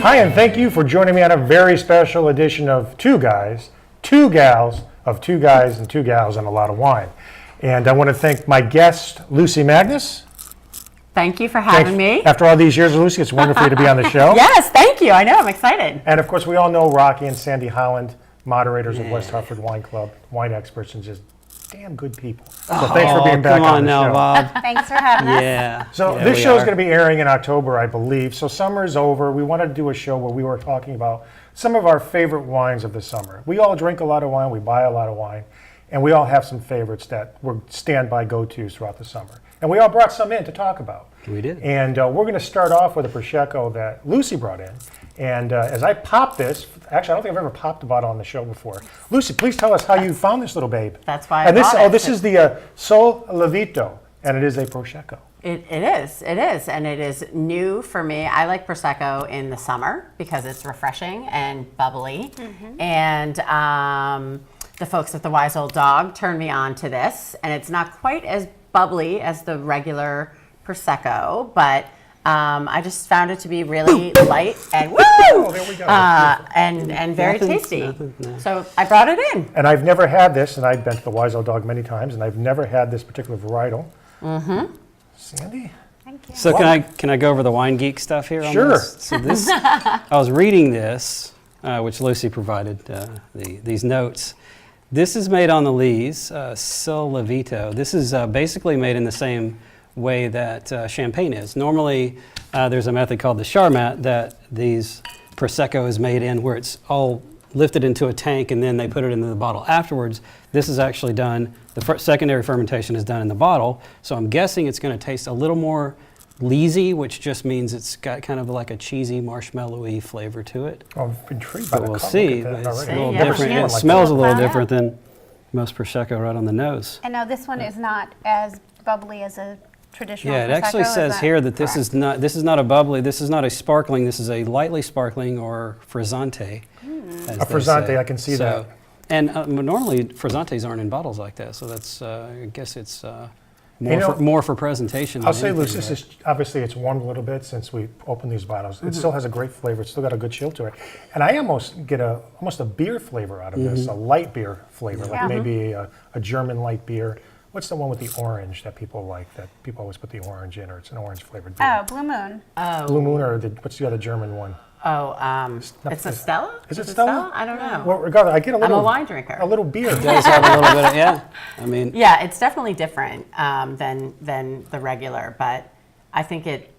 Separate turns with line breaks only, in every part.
Hi, and thank you for joining me on a very special edition of Two Guys, Two Gals, of Two Guys and Two Gals and a Lot of Wine. And I want to thank my guest, Lucy Magnus.
Thank you for having me.
After all these years, Lucy, it's wonderful to be on the show.
Yes, thank you. I know, I'm excited.
And of course, we all know Rocky and Sandy Holland, moderators of West Hartford Wine Club, wine experts, and just damn good people. So thanks for being back on the show.
Bob.
Thanks for having us.
Yeah.
So this show is going to be airing in October, I believe. So summer's over. We wanted to do a show where we were talking about some of our favorite wines of the summer. We all drink a lot of wine. We buy a lot of wine. And we all have some favorites that were standby go-tos throughout the summer. And we all brought some in to talk about.
We did.
And we're going to start off with a Prosecco that Lucy brought in. And as I pop this, actually, I don't think I've ever popped a bottle on the show before. Lucy, please tell us how you found this little babe.
That's why
and
I bought it.
this is the Sol Levito, and it is a Prosecco.
It is, and it is new for me. I like Prosecco in the summer because it's refreshing and bubbly. Mm-hmm. And the folks at the Wise Old Dog turned me on to this, and it's not quite as bubbly as the regular Prosecco, but I just found it to be really light and woo!
Oh, there we go.
And very tasty. So I brought it in.
And I've never had this, and I've been to the Wise Old Dog many times, and I've never had this particular varietal. Mm-hmm. Sandy?
Thank you.
So can I go over the wine geek stuff here? On
Sure.
This? So this, I was reading this, which Lucy provided these notes. This is made on the lees, Sol Levito. This is basically made in the same way that champagne is. Normally, there's a method called the Charmat that these Prosecco is made in, where it's all lifted into a tank and then they put it into the bottle afterwards. This is actually done, the secondary fermentation is done in the bottle, so I'm guessing it's going to taste a little more leesy, which just means it's got kind of like a cheesy, marshmallowy flavor to it.
I'm intrigued by
But
the
we'll
color.
see.
Look at that
It's a
already.
little
Yeah,
different.
yeah.
It smells a little
Wow.
different than most Prosecco right on the nose.
And now this one is not as bubbly as a traditional
Yeah, it
Prosecco,
actually
is
says
that
here that this
correct?
is not a bubbly, this is not a sparkling, this is a lightly sparkling or frizzante. as
A
they
frizzante,
say.
I can see that.
And normally frizzantes aren't in bottles like that, so that's I guess it's
You know,
more for presentation.
I'll
than
say,
anything,
Lucy, this
but-
is obviously it's warmed a little bit since we opened these bottles.
Mm-hmm.
It still has a great flavor. It's still got a good chill to it, and I almost get almost a beer flavor out of this,
Mm-hmm.
a light beer flavor, like
Yeah.
maybe a German light beer. What's the one with the orange that people like? That people always put the orange in, or it's an orange flavored beer.
Oh, Blue Moon.
Blue Moon, or what's the other German one?
It's a Stella?
Is it Stella?
I don't know.
Well, regardless, I get a little.
wine drinker.
A little beer.
It does have a little bit of, yeah. I mean,
Yeah, it's definitely different than the regular, but I think it,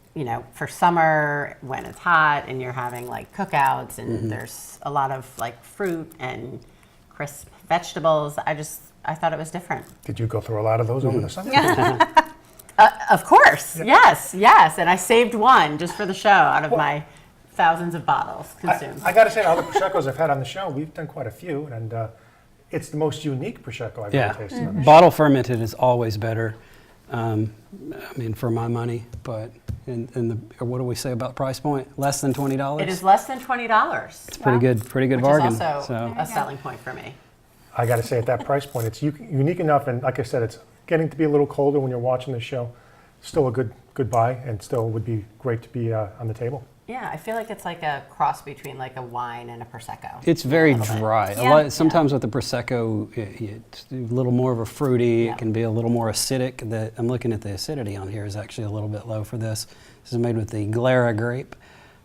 for summer when it's hot and you're having like cookouts and there's a lot of like fruit and crisp vegetables, I thought it was different.
Did you go through a lot of those over the summer?
Of course, yes, and I saved one just for the show out of my thousands of bottles consumed.
I got to say, all the Proseccos I've had on the show, we've done quite a few, and it's the most unique Prosecco I've ever tasted. on the show.
bottle fermented is always better. I mean, for my money, but what do we say about price point? Less than $20?
It is less than $20.
It's pretty good
Which
bargain.
is also
So
a selling point for me.
I got to say, at that price point, it's unique enough, and like I said, it's getting to be a little colder when you're watching the show. Still a good buy, and still would be great to be on the table.
Yeah, I feel like it's like a cross between like a wine and a Prosecco.
it's very
A little bit.
dry.
Yeah.
Sometimes with the Prosecco, it's a little more of a fruity.
Yeah.
It can be a little more acidic. I'm looking at the acidity on here is actually a little bit low for this. This is made with the Glera grape.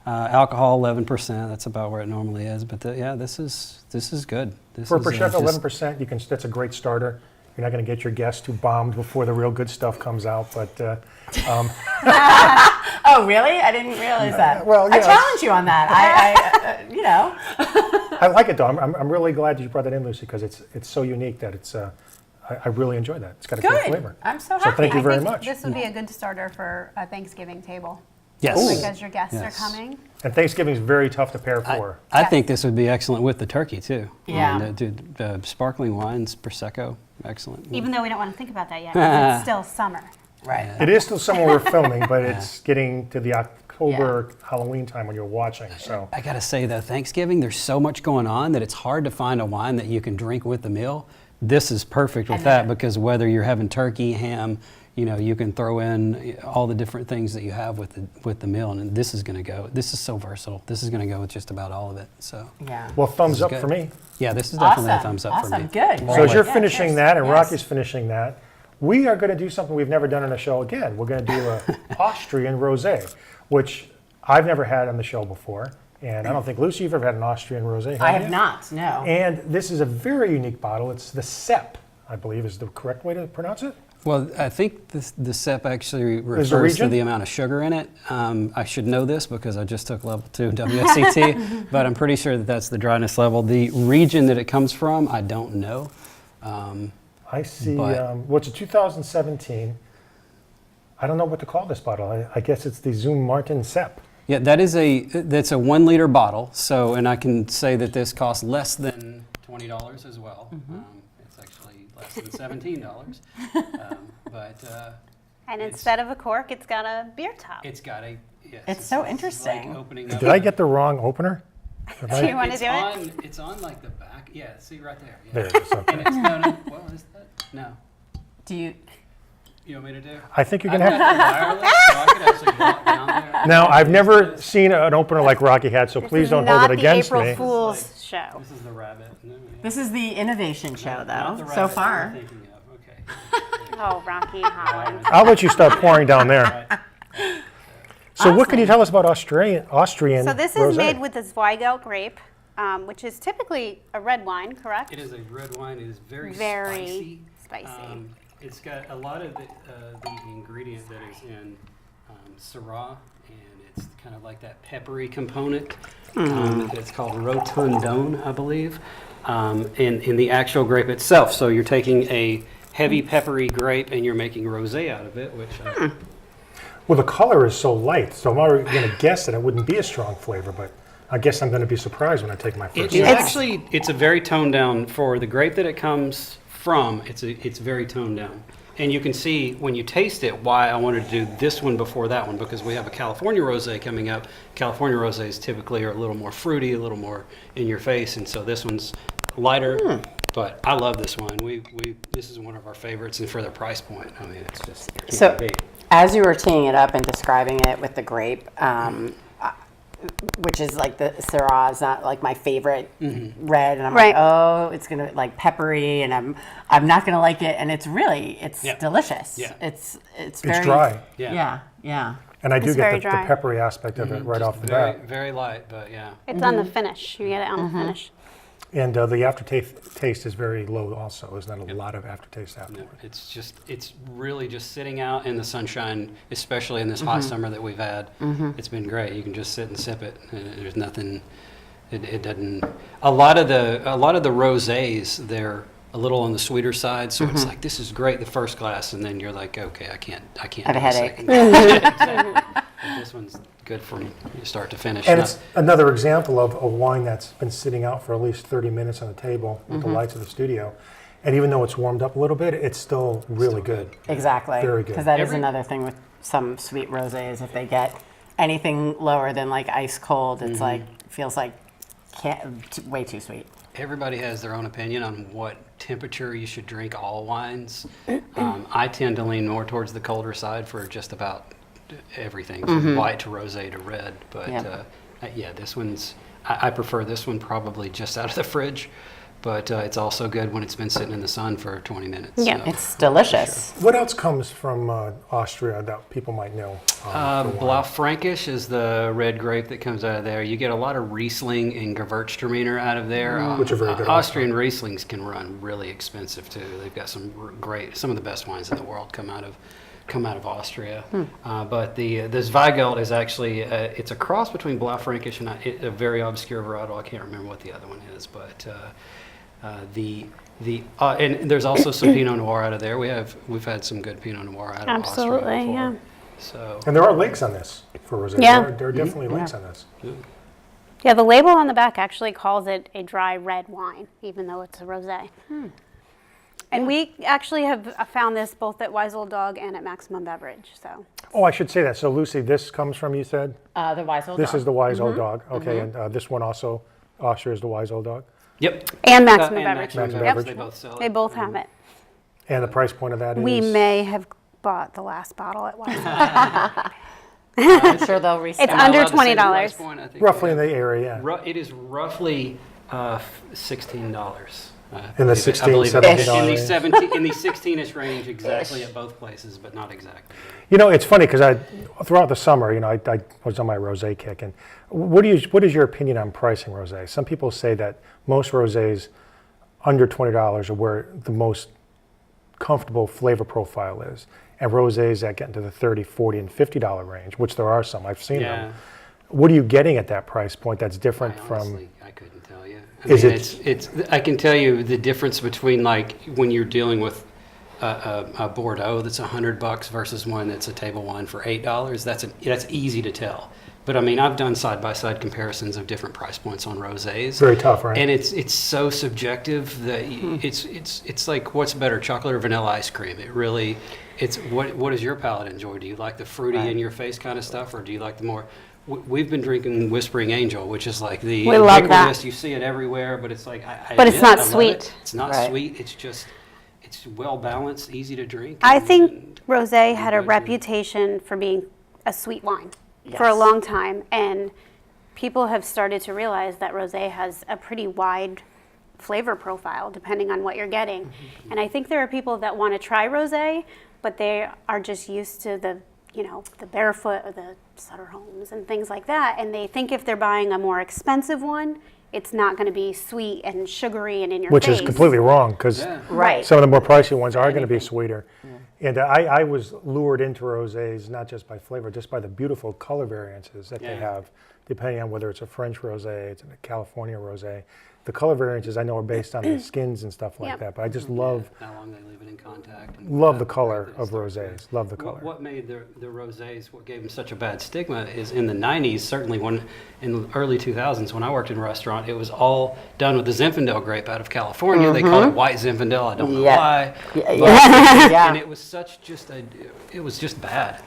Alcohol 11%. That's about where it normally is. But this is good.
For a
is,
Prosecco,
just-
11%, that's a great starter. You're not going to get your guests too bombed before the real good stuff comes out, but
Oh, really? I didn't realize that.
well,
I
yeah,
challenge you on that.
I like it though. I'm really glad you brought that in, Lucy, because it's so unique that it's. I really enjoy that. It's got a great
Good.
flavor.
I'm so
So
happy.
thank you
I
very
think
much.
This would be a good starter for a Thanksgiving table.
Yes.
Because your guests
Yes.
are coming.
And Thanksgiving is very tough to pair for.
I
Yes.
think this would be excellent with the turkey too.
Yeah.
I mean, sparkling wines, Prosecco, excellent.
Even though we don't want to think about that yet, 'cause it's still summer.
Right.
It is still summer we're filming, but it's getting to the October Halloween time when you're watching. So
I gotta say though, Thanksgiving, there's so much going on that it's hard to find a wine that you can drink with the meal. This is perfect with
And
that because whether you're having turkey, ham, you can throw in all the different things that you have with the meal, and this is so versatile. This is going to go with just about all of it. So
Yeah.
Well, thumbs
This is
up
good.
for me.
yeah, this is definitely a
Awesome.
thumbs up
Awesome.
for me.
Good.
So as you're
Yeah,
finishing
cheers.
that and
Yes.
Rocky's finishing that, we are going to do something we've never done on the show again. We're going to do a Austrian rosé, which I've never had on the show before. And I don't think, Lucy, you've ever had an Austrian rosé,
I
have
have
you?
not. No.
And this is a very unique bottle. It's the Sepp, I believe is the correct way to pronounce it.
Well, I think the SEP actually
the
refers to
region?
the amount of sugar in it. I should know this because I just took level 2 WSET, but I'm pretty sure that that's the dryness level. The region that it comes from, I don't know.
I see,
But-
what's a 2017. I don't know what to call this bottle. I guess it's the Zoom Martin Sepp.
Yeah, that's a 1 liter bottle. So, and I can say that this costs less than $20 as well. It's actually less than $17.
And
It's-
instead of a cork, it's got a beer top.
It's got a. Yes,
It's so
like
interesting.
opening up.
Did I get the wrong opener? Have
Do you
I-
want to
It's
do it?
on. It's on like the back. Yeah, see right there. Yeah.
There it is. Okay.
And it's no. Well, is that no?
Do you?
You want me to do?
I think you're
I've
going to have
got the wireless, so I could actually walk down there.
Now, I've never seen an opener like Rocky had, so
This
please
is
don't
not
hold it
the
against
April
me.
Fool's show.
This is the rabbit. No, yeah.
This is the innovation show,
Not
though.
the
So
rabbit
far.
I'm thinking of. Okay.
Oh, Rocky Holland.
I'll let you start pouring down there.
Right.
So what can you tell us about Austrian
So this is
rosé?
made with the Zweigelt grape, which is typically a red wine, correct?
It is a red wine. It is very
Very spicy.
It's got a lot of the ingredient that is in Syrah, and it's kind of like that peppery component. It's called Rotundone, I believe, in the actual grape itself. So you're taking a heavy peppery grape and you're making rosé out of it, which
Well, the color is so light, so I'm already going to guess that it wouldn't be a strong flavor, but I guess I'm going to be surprised when I take my first
it's
sip.
actually it's a very toned down for the grape that it comes from. It's very toned down, and you can see when you taste it why I wanted to do this one before that one, because we have a California rosé coming up. California rosés typically are a little more fruity, a little more in your face, and so this one's lighter. But I love this wine. This is one of our favorites, and for the price point, I mean, it's just can't
So,
be.
as you were teeing it up and describing it with the grape, which is like the Syrah is not like my favorite red, and I'm
Right.
like, oh, it's gonna like peppery, and I'm not gonna like it, and it's
Yeah.
delicious.
Yeah.
It's
It's
very
dry,
Yeah.
and I do
It's
get
very
the
dry.
peppery aspect of it right
Just
off the
very,
bat.
very light, but yeah.
It's on the finish. You get it on the finish.
And the aftertaste is very low also. There's not a lot of aftertaste
No,
afterwards.
it's really just sitting out in the sunshine, especially in this hot summer that we've had. It's been great. You can just sit and sip it. And there's nothing. It doesn't. A lot of the rosés, they're a little on the sweeter side, so it's like this is great the first glass, and then you're like, okay, I can't.
I have a
do
headache.
second. Exactly. But this one's good from start to finish.
And
Not-
it's another example of a wine that's been sitting out for at least 30 minutes on the table with the lights of the studio. And even though it's warmed up a little bit, it's still really good.
Exactly.
Very good.
Because that is
Every-
another thing with some sweet rosés. If they get anything lower than like ice cold, it's like feels like way too sweet.
Everybody has their own opinion on what temperature you should drink all wines. I tend to lean more towards the colder side for just about everything, from white to rosé to red. But
Yeah.
this one's, I prefer this one probably just out of the fridge. But it's also good when it's been sitting in the sun for 20 minutes.
Yeah.
so.
It's delicious.
What else comes from Austria that people might know? for wine?
Blaufränkisch is the red grape that comes out of there. You get a lot of Riesling and Gewürztraminer out of there.
Which are very good also.
Austrian Rieslings can run really expensive too. They've got some some of the best wines in the world come out of Austria. But the Zweigelt is actually it's a cross between Blaufränkisch and a very obscure varietal. I can't remember what the other one is, but and there's also some Pinot Noir out of there. We've had some good Pinot Noir out of
Absolutely,
Austria before.
yeah.
So
And there are links on this for rosé.
Yeah.
There are definitely links on this.
Yeah, the label on the back actually calls it a dry red wine, even though it's a rosé. And we actually have found this both at Wise Old Dog and at Maximum Beverage. So
Oh, I should say that. So, Lucy, this comes from, you said?
The Wise Old
This
Dog.
is the Wise Old Dog. Okay, and this one also, Austria is the Wise Old Dog.
Yep.
and Maximum
And
Beverage.
Maximum
Beverage.
They both sell it.
They both have it.
And the price point of that is?
We may have bought the last bottle at Wiseau.
I'm sure they'll restock.
It's under
Am I allowed to say the
$20.
price point? I think
Roughly in
we
the area,
have- It is roughly $16.
In the
I
$16,
believe it is.
$17
in the
range.
17 in the 16ish range exactly at both places, but not exactly.
You know, it's funny because throughout the summer, you know, I was on my rosé kick, and what is your opinion on pricing rosé? Some people say that most rosés under $20 are where the most comfortable flavor profile is, and rosés that get into the $30, $40, and $50 range, which there are some. I've seen
Yeah.
them. What are you getting at that price point that's different from?
Honestly, I couldn't tell you.
Is
mean,
it-
It's. I can tell you the difference between like when you're dealing with a Bordeaux that's $100 versus one that's a table wine for $8. That's easy to tell. But I mean, I've done side by side comparisons of different price points on rosés.
Very tough, right?
And it's so subjective that it's like what's better, chocolate or vanilla ice cream? It really, it's what does your palate enjoy? Do you like the fruity in your face kind of stuff, or do you like the more? We've been drinking Whispering Angel, which is like the
We love that.
ubiquitous, you see it everywhere, but it's like I
But it's
admit,
not
I love
sweet.
it. It's not
Right.
sweet. It's just it's well balanced, easy to drink.
I
and-
think rosé had a
good, too.
reputation for being a sweet wine for a
Yes.
long time, and people have started to realize that rosé has a pretty wide flavor profile depending on what you're getting. And I think there are people that want to try rosé, but they are just used to the Barefoot or the Sutter Homes and things like that, and they think if they're buying a more expensive one, it's not going to be sweet and sugary and in your
Which
face.
is completely wrong because
Yeah.
Right.
some of the more pricey ones are going to be sweeter. And I was lured into rosés not just by flavor, just by the beautiful color variances that they
Yeah.
have, depending on whether it's a French rosé, it's a California rosé. The color variances I know are based on the skins and stuff like
Yep.
that, but I just love
how long they leave it in contact. And
the
how
color
great they
of
start.
rosés. Love the color.
What made the rosés, what gave them such a bad stigma is in the 90s, certainly when in the early 2000s when I worked in a restaurant, it was all done with the Zinfandel grape out of California. They call it white Zinfandel. I don't know
Yeah.
why.
Yeah,
But-
yeah.
And it was it was just bad.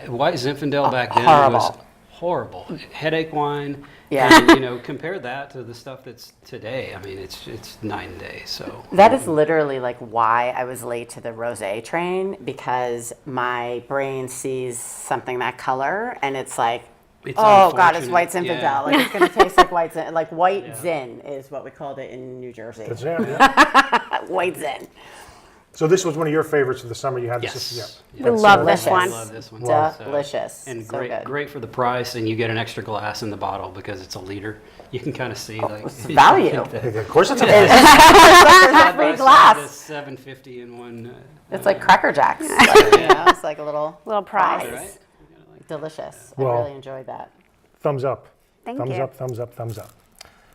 White Zinfandel back then was horrible. Headache wine.
Yeah.
And, compare that to the stuff that's today. I mean, it's night and day. So
That is literally like why I was late to the rosé train, because my brain sees something that color and it's like,
It's
oh God, it's white
unfortunate.
Zinfandel.
Yeah.
Like it's gonna taste like white Zin. Like white
Yeah.
Zin is what we called it in New Jersey.
That's it, yeah.
White Zin.
So this was one of your favorites of the summer. You had this.
Yes.
Yeah.
We love
Delicious.
this one.
I love this one.
Delicious.
And
So
great,
good.
great for the price, and you get an extra glass in the bottle because it's a liter. You can kind of see like
it's value.
Of course, it's a
There's free glass.
$7.50 in one.
It's like Cracker Jacks. It's like a little
prize.
Right?
delicious.
Well-
I really enjoyed that.
Thumbs up.
Thank
Thumbs
you.
up, thumbs up, thumbs up.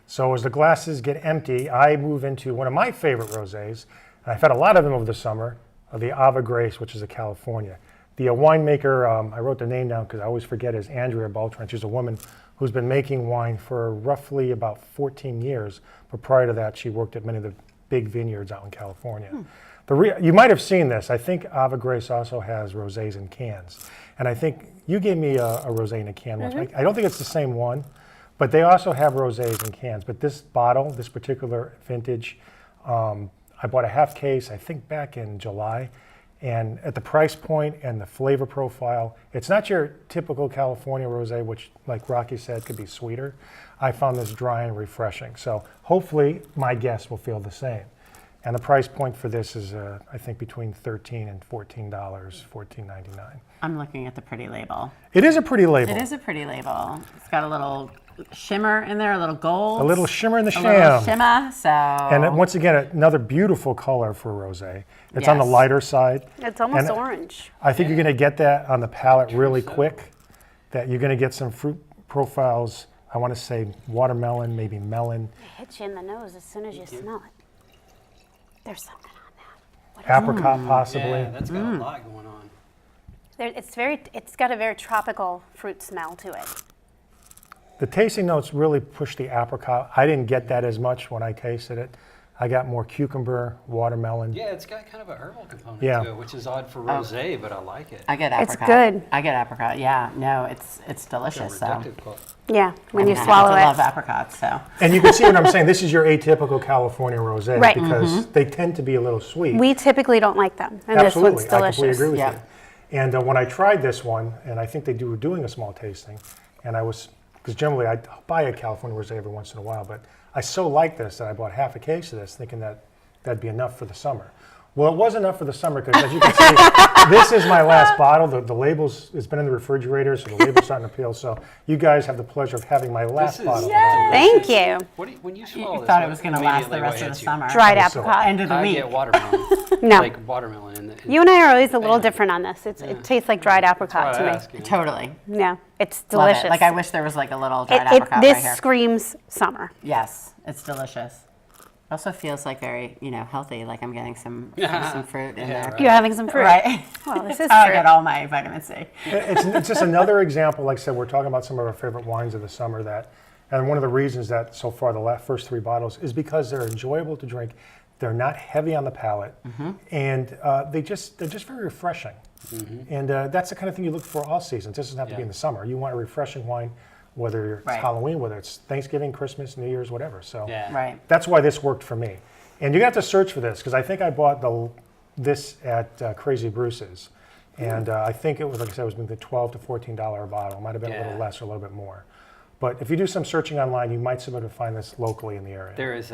So as the glasses get empty, I move into one of my favorite rosés, and I've had a lot of them over the summer, the Ava Grace, which is a California. The winemaker, I wrote the name down because I always forget, is Andrea Beltran. She's a woman who's been making wine for roughly about 14 years, but prior to that, she worked at many of the big vineyards out in California. You might have seen this. I think Ava Grace also has rosés in cans. And I think you gave me a rosé in a can once. I don't think it's the same one, but they also have rosés in cans. But this bottle, this particular vintage, I bought a half case, I think back in July. And at the price point and the flavor profile, it's not your typical California rosé, which, like Rocky said, could be sweeter. I found this dry and refreshing. So hopefully my guests will feel the same. And the price point for this is, I think, between $13 and $14, $14.99.
I'm looking at the pretty label.
It is a pretty label.
It is a pretty label. It's got a little shimmer in there, a little gold.
A little shimmer in the
a little
sham.
shimmer. So.
And once again, another beautiful color for rosé. It's on the
Yes.
lighter side.
It's almost
And
orange.
I think you're going to get that on the palate really quick, that you're going to get some fruit profiles. I want to say watermelon, maybe melon,
It hits you in the nose as soon as you smell it. There's something on that.
apricot possibly.
Yeah, that's got a lot going on.
It's got a very tropical fruit smell to it.
The tasting notes really push the apricot. I didn't get that as much when I tasted it. I got more cucumber, watermelon.
Yeah, it's got kind of a herbal component
Yeah.
to it, which is odd for rosé, but I like it.
I get
It's
apricot.
good.
I get apricot. Yeah, no, it's
It's a
delicious. So
reductive quality.
Yeah, when you
I
swallow
love
it.
apricots. So
And you can see what I'm saying. This is your atypical California rosé
Right.
because they tend to be a little sweet.
We typically don't like them, and
Absolutely,
this
I
one's
completely
delicious.
agree with
Yeah.
you. And when I tried this one, and I think were doing a small tasting, and because generally I buy a California rosé every once in a while, but I so like this that I bought half a case of this, thinking that that'd be enough for the summer. Well, it was enough for the summer because, as you can see, this is my last bottle. The labels, it's been in the refrigerator, so the label's starting to peel. So you guys have the pleasure of having my last
This is
bottle.
Thank you.
When you
you
swallow this,
thought it
what
was going to last the
immediately
rest
what
of the
hits you?
summer.
Dried
So-
apricot.
End of the
I
week.
get watermelon.
No.
Like watermelon.
You and I are always a little
Yeah.
different on this. It tastes like dried apricot to me.
Totally.
Yeah, it's
Love
delicious.
it. Like I wish there was like a little dried
It,
apricot
this
right here.
screams summer.
Yes, it's delicious. It also feels like very, healthy. Like I'm getting some fruit in
Yeah,
there.
right.
You're having some fruit.
Right.
Well, this is
I
fruit.
get all my vitamin C.
It's just another example. Like I said, we're talking about some of our favorite wines of the summer and one of the reasons that so far the first 3 bottles is because they're enjoyable to drink. They're not heavy on the palate, and they're just very refreshing. And that's the kind of thing you look for all seasons. This doesn't have to be in the summer. You want a refreshing wine, whether it's
Right.
Halloween, whether it's Thanksgiving, Christmas, New Year's, whatever. So
Yeah.
Right.
that's why this worked for me. And you have to search for this because I think I bought this at Crazy Bruce's, and I think it was, like I said, it was maybe $12 to $14 a bottle. It might have been a
Yeah.
little less or a little bit more. But if you do some searching online, you might be able to find this locally in the area.
There is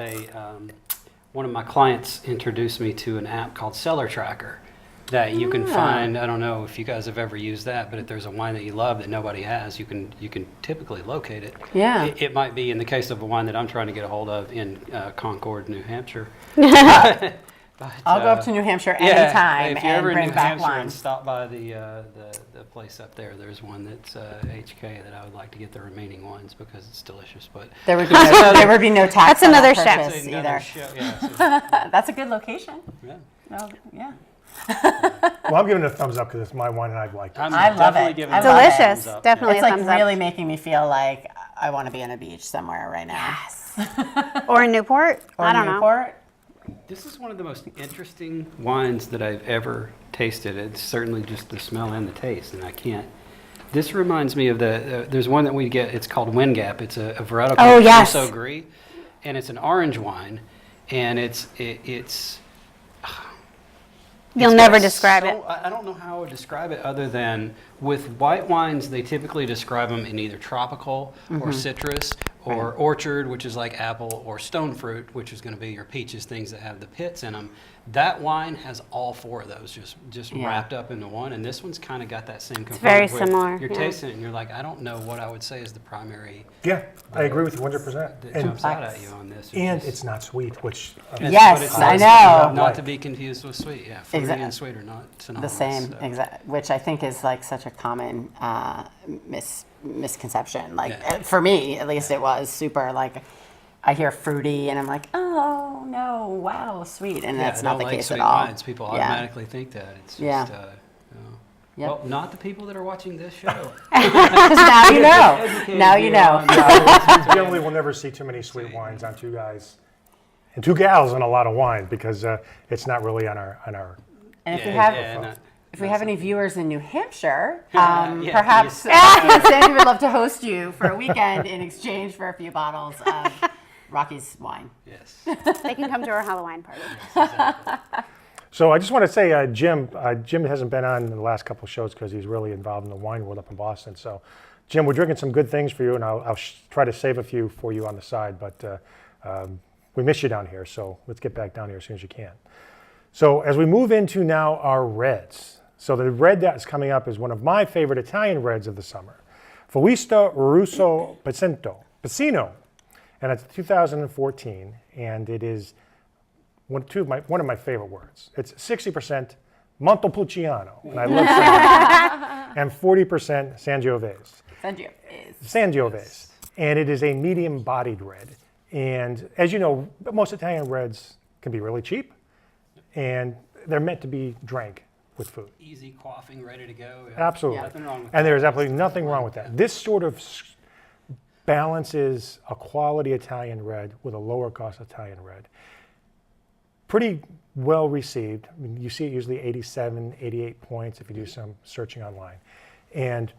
one of my clients introduced me to an app called Cellar Tracker that you can find. I don't know if you guys have ever used that, but if there's a wine that you love that nobody has, you can typically locate it.
Yeah.
It might be in the case of a wine that I'm trying to get a hold of in Concord, New Hampshire. But,
I'll go up to New Hampshire
yeah,
anytime
if you're
and
ever in
bring
New
back
Hampshire and
wine.
stop by the place up there, there's one that's HK that I would like to get the remaining ones because it's delicious. But
There would be no tax.
That's
on
another
that
chef.
purchase
it's another
either.
show. Yeah, so,
That's a good location.
yeah.
Oh, yeah.
Well, I'm giving it a thumbs up because it's my wine and I've liked it.
I'm
I love
definitely
it.
giving
I
it
love
a
it.
Delicious.
thumbs up.
Definitely
It's
a
like
thumbs
really
up.
making me feel like I want to be on a beach somewhere right now. Yes.
Or in Newport. I don't know.
Newport.
This is one of the most interesting wines that I've ever tasted. It's certainly just the smell and the taste, and I can't. This reminds me of there's one that we get, it's called Wind Gap. It's a varietal
Oh,
called
yes.
Trousseau Gris, and it's an orange wine, and it's
You'll
got
never describe it.
I don't know how I would describe it other than with white wines, they typically describe them in either tropical or citrus or orchard, which is like apple, or stone fruit, which is going to be your peaches, things that have the pits in them. That wine has all 4 of those just
Yeah.
wrapped up into one, and this one's kind of got that same component.
very
where
similar,
You're
yeah.
tasting it, and you're like, I don't know what I would say is the primary
Yeah, I agree with you 100%.
that
And,
jumps out at you on this.
and
just-
it's not sweet, which
Yes,
but it's
I
not-
know.
Not to be confused with sweet, yeah. Fruity
Exact-
and sweet are not
The
synonymous.
same,
so.
exact, which I think is like such a common misconception. Like
Yeah.
for me, at least, it was super like. I hear fruity, and I'm like, oh no, wow, sweet, and that's
Yeah,
not the
don't like
case
sweet
at all.
wines. People
Yeah.
automatically think that. It's
Yeah.
just,
Yep.
well, not the people that are watching this show.
Now you know.
Educated
Now you
you
know.
on-
you generally will never see too many sweet wines on 2 guys and 2 gals and a lot of wine because it's not really on our
And if you
Yeah,
have,
yeah, not-
if we have any viewers in New Hampshire,
Yeah,
perhaps
yes.
Sandy would love to host you for a weekend in exchange for a few bottles of Rocky's wine.
Yes.
They can come to our Halloween party.
So I just want to say, Jim hasn't been on in the last couple of shows because he's really involved in the wine world up in Boston. So, Jim, we're drinking some good things for you, and I'll try to save a few for you on the side. But we miss you down here, so let's get back down here as soon as you can. So as we move into now our reds. So the red that is coming up is one of my favorite Italian reds of the summer. Fuista Russo Pacino. And it's 2014, and it is one of my favorite words. It's 60% Montepulciano, and I love Sangiovese, and 40% Sangiovese. Sangiovese, and it is a medium-bodied red. And as you know, most Italian reds can be really cheap, and they're meant to be drank with food.
Easy quaffing, ready to go. Yeah.
Absolutely.
Nothing wrong with
And
that.
there's absolutely nothing wrong with that. This sort of balances a quality Italian red with a lower cost Italian red. pretty well received. I mean, you see it usually 87, 88 points if you do some searching online. And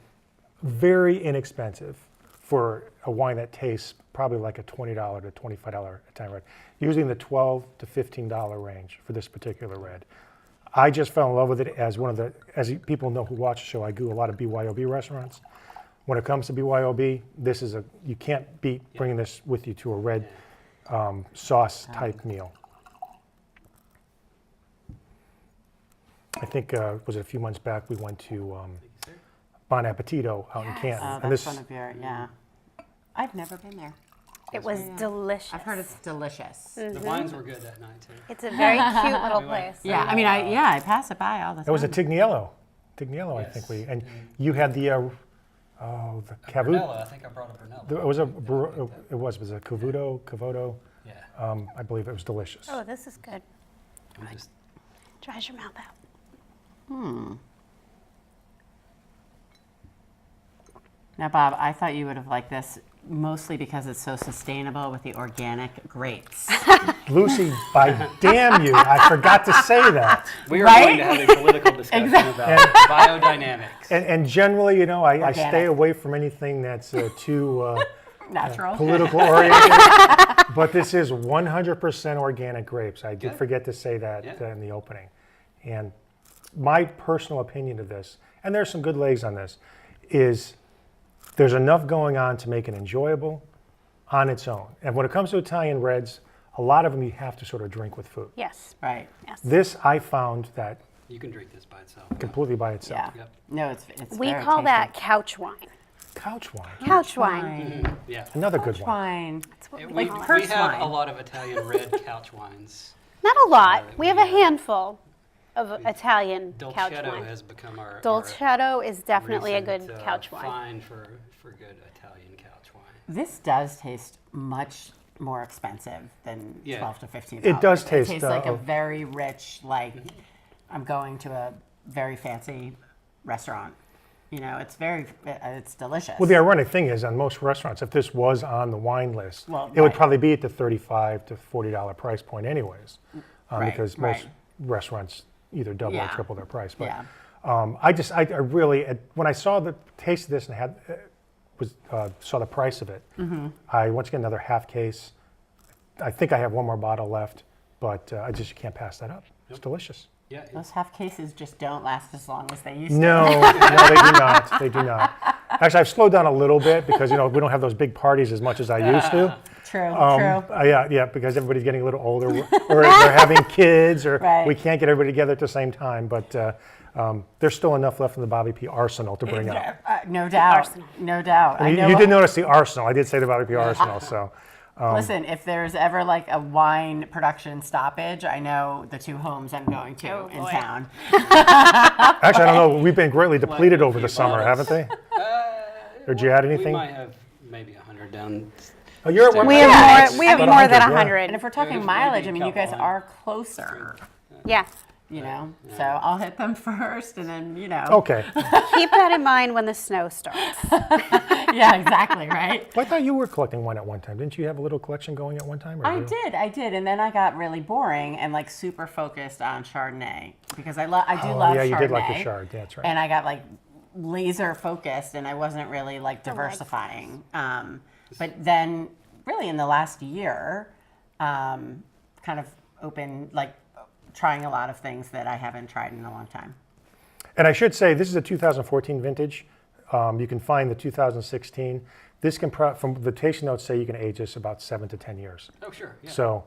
very inexpensive for a wine that tastes probably like a $20 to $25 Italian red. Usually in the $12 to $15 range for this particular red. I just fell in love with it as as people know who watch the show, I do a lot of BYOB restaurants. When it comes to BYOB, this is you can't beat bringing this with you to a red sauce type meal. I think, was it a few months back, we went to Bon Appetito out in Canton.
Oh,
And
that's one of your, yeah. I've never been there.
It was delicious.
I've heard it's delicious.
The wines were good that night too.
It's a very cute little place.
Yeah, I mean, I pass it by all the time.
It was a Tigniello. I think and you had the Cavu.
Brunello, I think I brought a Brunello.
It was a Cavuto.
Yeah.
I believe it was delicious.
Oh, this is good.
I'm just-
Dries your mouth out.
Now, Bob, I thought you would have liked this mostly because it's so sustainable with the organic grapes.
Lucy, by damn you, I forgot to say that.
We are
Right?
going to have a political discussion about biodynamics.
And generally, I
Organic.
stay away from anything that's too
Natural.
political oriented. But this is 100% organic grapes. I did
Good.
forget to say that
Yeah.
in the opening. And my personal opinion of this, and there's some good legs on this, is there's enough going on to make it enjoyable on its own. And when it comes to Italian reds, a lot of them you have to sort of drink with food.
Yes.
Right.
Yes.
This I found that
You can drink this by itself.
completely by itself.
Yeah.
Yep.
No, it's
We
very
call that
tasty.
couch wine.
Couch wine,
Couch wine.
Wine.
Yeah.
another good
Couch
one.
wine.
That's what
We,
we
Like
call it.
purse
we have
wine.
a lot of Italian red couch wines.
Not a lot. We have a
Yeah.
handful of Italian couch
Dolcetto
wine.
has become our
Dolcetto is definitely a
recent,
good couch wine.
find for good Italian couch wine.
This does taste much more expensive than
Yeah.
$12 to $15.
It does taste,
It tastes like a
of-
very rich, like I'm going to a very fancy restaurant. It's it's delicious.
Well, the ironic thing is, on most restaurants, if this was on the wine list,
Well,
it would
right.
probably be at the $35 to $40 price point anyways,
Right,
because
right.
most restaurants either double or
Yeah.
triple their price. But
Yeah.
I really, when I saw the taste of this and saw the price of it,
Mm-hmm.
I once again another half case. I think I have one more bottle left, but you can't pass that up. It's delicious.
Yeah.
Those half cases just don't last as long as they used to.
No, no, they do not. They do not. Actually, I've slowed down a little bit because we don't have those big parties as much as I used to.
True, true.
Yeah, because everybody's getting a little older, or they're having kids, or
Right.
we can't get everybody together at the same time. But there's still enough left in the Bobby P arsenal to bring up.
No doubt.
Arsenal.
No doubt. I
You,
know.
you did notice the arsenal. I did say the Bobby P arsenal. So
Listen, if there's ever like a wine production stoppage, I know the two homes I'm going to
Oh,
in
boy.
town.
actually, I don't know. We've been greatly depleted over the
few
summer,
bottles.
haven't they? Or did you add
We
anything?
might have maybe 100 down.
Oh, you're at one.
We have
Yeah,
more. We have
about
more than
100, yeah.
100.
And if we're talking
Maybe
mileage, I
a
mean, you guys
couple.
are closer,
Yeah.
So I'll hit them first and then,
Okay.
Keep that in mind when the snow starts.
Yeah, exactly, right?
Well, I thought you were collecting wine at one time. Didn't you have a little collection going at one time? Or
I did. And then I got really boring and like super focused on Chardonnay because I do love Chardonnay.
Yeah, you did like the Chard. Yeah, that's right.
And I got like laser focused and I wasn't really like diversifying. But then really in the last year, kind of open, like trying a lot of things that I haven't tried in a long time.
And I should say, this is a 2014 vintage. You can find the 2016. This can, from the tasting notes, say you can age this about 7 to 10 years.
Oh, sure. Yeah.
So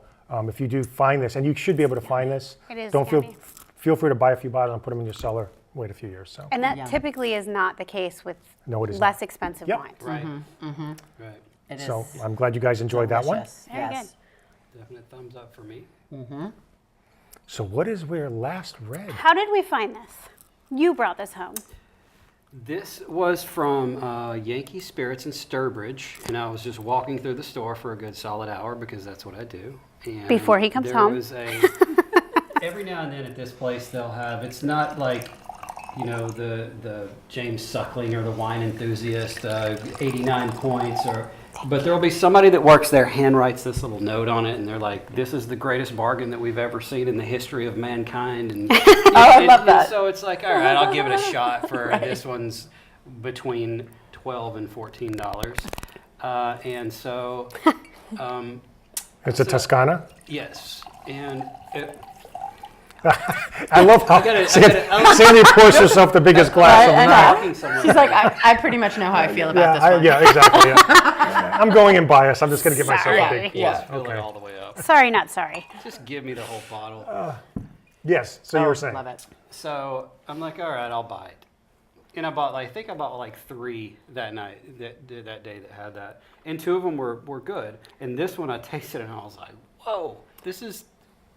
if you do find this, and you should be able to find this,
It is
don't
yummy.
feel free to buy a few bottles and put them in your cellar. Wait a few years. So
And that
Yum.
typically is not the case with
No, it is
less expensive
Yep.
wines.
Right.
Mm-hmm.
Right.
It is
so I'm glad you guys enjoyed that one.
delicious.
Very
Yes.
Definite thumbs up for me.
So what is our last red?
How did we find this? You brought this home.
This was from Yankee Spirits in Sturbridge, and I was just walking through the store for a good solid hour because that's what I do. And
Before he comes home.
Was every now and then at this place they'll have, it's not like, the James Suckling or the Wine Enthusiast, 89 points, or But there'll be somebody that works there, handwrites this little note on it, and they're like, "This is the greatest bargain that we've ever seen in the history of mankind." And
I love that.
So it's like, all right, I'll give it a shot. For this one's between $12 and $14, and so
It's a Toscana.
yes, and
I love how Sandy pours herself the biggest glass of the
I
night.
know.
talking somewhere.
She's like, I pretty much know how I feel about this one.
Yeah, exactly. Yeah. I'm going in bias. I'm just going to get myself a
Sorry.
big.
Yes, fill
Okay.
it all the way up.
Sorry, not sorry.
Just give me the whole bottle.
Yes. So you
Oh,
were saying.
love it.
So I'm like, all right, I'll buy it. And I think I bought like 3 that night, that day that had that. And 2 of them were good. And this one I tasted and I was like, whoa, this is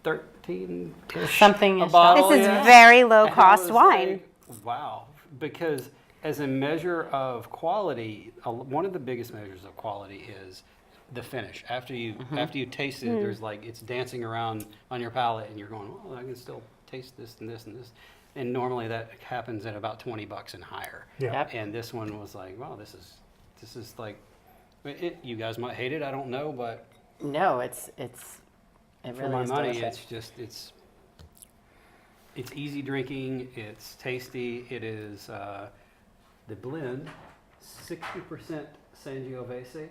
13-ish
Something
a
is
bottle.
This is
yeah.
very low
And I
cost
was
wine.
like, wow, because as a measure of quality, one of the biggest measures of quality is the finish. After you taste it, there's like it's dancing around on your palate, and you're going, well, I can still taste this and this and this. And normally that happens at about $20 and higher.
Yeah.
Yep.
And this one was like, wow, this is like, you guys might hate it, I don't know, but
No, it
for
really
my
is
money,
delicious.
it's easy drinking, it's tasty, it is the blend, 60% Sangiovese,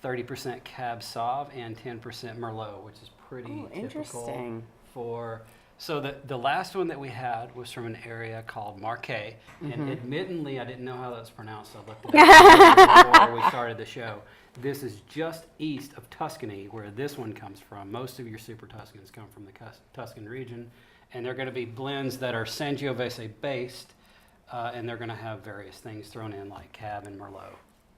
30% Cab Sauv, and 10% Merlot, which is pretty
Ooh,
typical
interesting.
for. So the last one that we had was from an area called Marquet, and admittedly, I didn't know how that's pronounced, so I looked it up before we started the show. This is just east of Tuscany, where this one comes from. Most of your Super Tuscans come from the Tuscan region, and they're going to be blends that are Sangiovese based, and they're going to have various things thrown in like Cab and Merlot.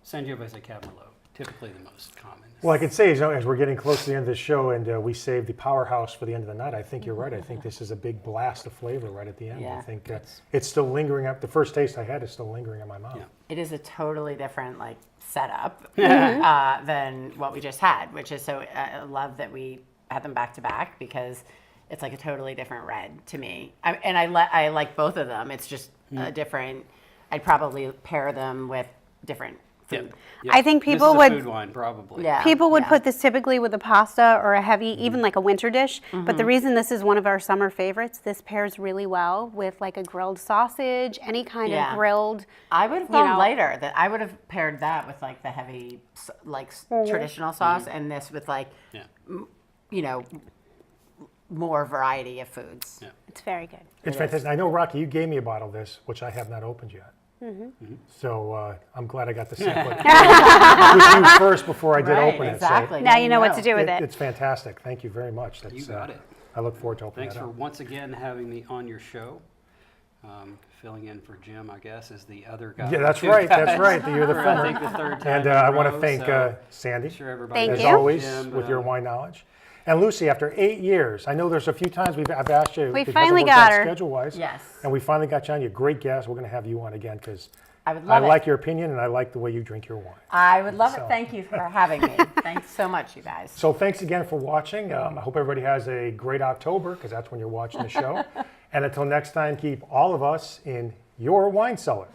Sangiovese, Cab, Merlot, typically the most common.
Well, I can say, as we're getting close to the end of the show and we save the powerhouse for the end of the night, I think you're right. I think this is a big blast of flavor right at the end.
Yeah.
I think it's still lingering up. The first taste I had is still lingering in my mouth.
Yeah.
It is a totally different setup than what we just had, which is so I love that we had them back to back because it's like a totally different red to me. I like both of them. It's just a different. I'd probably pair them with different food.
Yep.
I think people
this is a
would-
food wine probably.
Yeah.
People would
yeah.
put this typically with a pasta or a heavy, even like a winter dish. But the reason this is one of our summer favorites, this pairs really well with like a grilled sausage, any kind
Yeah.
of grilled.
I would have gone lighter. That I would have paired that with like the heavy, traditional sauce, and this with like,
Yeah.
more variety of foods.
Yeah.
It's very good.
It's fantastic. I know, Rocky, you gave me a bottle of this, which I have not opened yet. So I'm glad I got the sample with you first before I did
Right,
open
exactly.
it.
Now you know what to do with
So
it.
it's fantastic. Thank you very much.
You got it.
I look forward to opening
Thanks
that
for
up.
once again having me on your show. Filling in for Jim, I guess, is the other guy.
Yeah, that's
Two
right.
guys
That's right. You're the
for, I
filmer.
think the third time.
And
in a
I want to
row,
thank
so
Sandy,
I'm sure everybody
Thank
as
you.
always,
Jim,
with
but,
your wine knowledge. And Lucy, after 8 years, I know there's a few times I've asked you.
We
because
finally
it worked
got
out
her.
schedule-wise.
Yes.
And we finally got you on. You're a great guest. We're going to have you on again because
I would
I
love it.
like your opinion and I like the way you drink your wine.
I would love
So-
it. Thank you for having me. Thanks so much, you guys.
So thanks again for watching. I hope everybody has a great October because that's when you're watching the show. And until next time, keep all of us in your wine cellar.